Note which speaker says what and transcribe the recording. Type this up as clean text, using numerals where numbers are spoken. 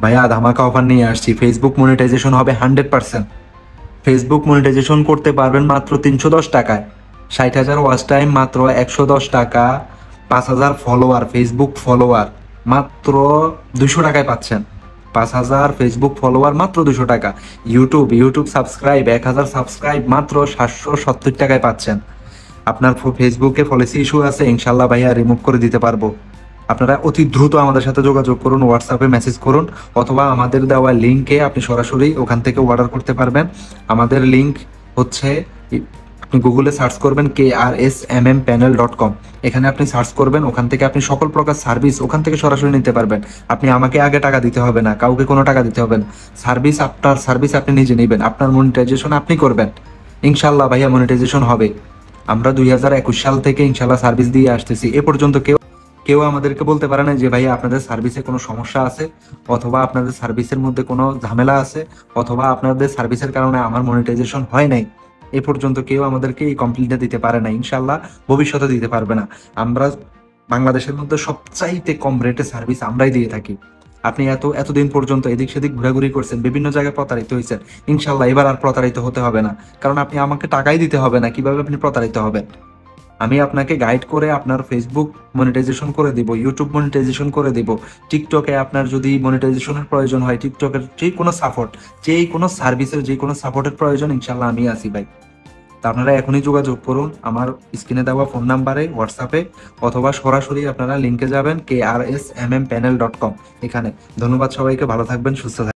Speaker 1: ভাইয়া ধামাকা অফার নিয়ে আসছি, ফেসবুক মনিটাইজেশন হবে 100%। ফেসবুক মনিটাইজেশন করতে পারবেন মাত্র 310 টাকায়। 60,000 ওয়াচ টাইম মাত্র 110 টাকা। 5,000 ফলোয়ার, ফেসবুক ফলোয়ার মাত্র 200 টাকায় পাচ্ছেন। 5,000 ফেসবুক ফলোয়ার মাত্র 200 টাকা। ইউটিউব সাবস্ক্রাইব 1,000 সাবস্ক্রাইব মাত্র 770 টাকায় পাচ্ছেন। আপনার ফেসবুকে পলিসি ইস্যু আছে, ইনশাল্লাহ ভাইয়া রিমুভ করে দিতে পারবো। আপনারা অতি দ্রুত আমাদের সাথে যোগাযোগ করুন, হোয়াটসঅ্যাপে মেসেজ করুন, অথবা আমাদের দেওয়া লিঙ্কে আপনি সরাসরি ওখান থেকে অর্ডার করতে পারবেন। আমাদের লিঙ্ক হচ্ছে, আপনি গুগলে সার্চ করবেন KRSMMpanel.com, এখানে আপনি সার্চ করবেন, ওখান থেকে আপনি সকল প্রকার সার্ভিস ওখান থেকে সরাসরি নিতে পারবেন। আপনি আমাকে আগে টাকা দিতে হবে না, কাউকে কোনো টাকা দিতে হবে না। সার্ভিস আপনি নিজে নেবেন, আপনার মনিটাইজেশন আপনি করবেন। ইনশাল্লাহ ভাইয়া মনিটাইজেশন হবে। আমরা 2021 সাল থেকে ইনশাল্লাহ সার্ভিস দিয়ে আসতেছি। এ পর্যন্ত কেউ কেউ আমাদেরকে বলতে পারে না যে ভাইয়া আপনাদের সার্ভিসে কোনো সমস্যা আছে, অথবা আপনাদের সার্ভিসের মধ্যে কোনো ঝামেলা আছে, অথবা আপনাদের সার্ভিসের কারণে আমার মনিটাইজেশন হয় নাই। এ পর্যন্ত কেউ আমাদেরকে এই কমপ্লেইনটা দিতে পারে না, ইনশাল্লাহ ভবিষ্যতে দিতে পারবে না। আমরা বাংলাদেশের মধ্যে সবচাইতে কম রেটে সার্ভিস আমরাই দিয়ে থাকি। আপনি এতদিন পর্যন্ত এদিক সেদিক ঘোরাঘুরি করছেন, বিভিন্ন জায়গায় প্রতারিত হয়েছেন। ইনশাল্লাহ এবার আর প্রতারিত হতে হবে না, কারণ আপনি আমাকে টাকাই দিতে হবে না, কিভাবে আপনি প্রতারিত হবেন? আমি আপনাকে গাইড করে আপনার ফেসবুক মনিটাইজেশন করে দিব, ইউটিউব মনিটাইজেশন করে দিব। টিকটকে আপনার যদি মনিটাইজেশনের প্রয়োজন হয়, টিকটকের যে কোনো সাপোর্ট, যে কোনো সার্ভিসের যে কোনো সাপোর্টের প্রয়োজন, ইনশাল্লাহ আমি আছি ভাই। তা আপনারা এখনই যোগাযোগ করুন আমার স্ক্রিনে দেওয়া ফোন নাম্বারে, হোয়াটসঅ্যাপে, অথবা সরাসরি আপনারা লিঙ্কে যাবেন KRSMMpanel.com এখানে। ধন্যবাদ সবাইকে, ভালো থাকবেন, সুস্থ থাকবেন।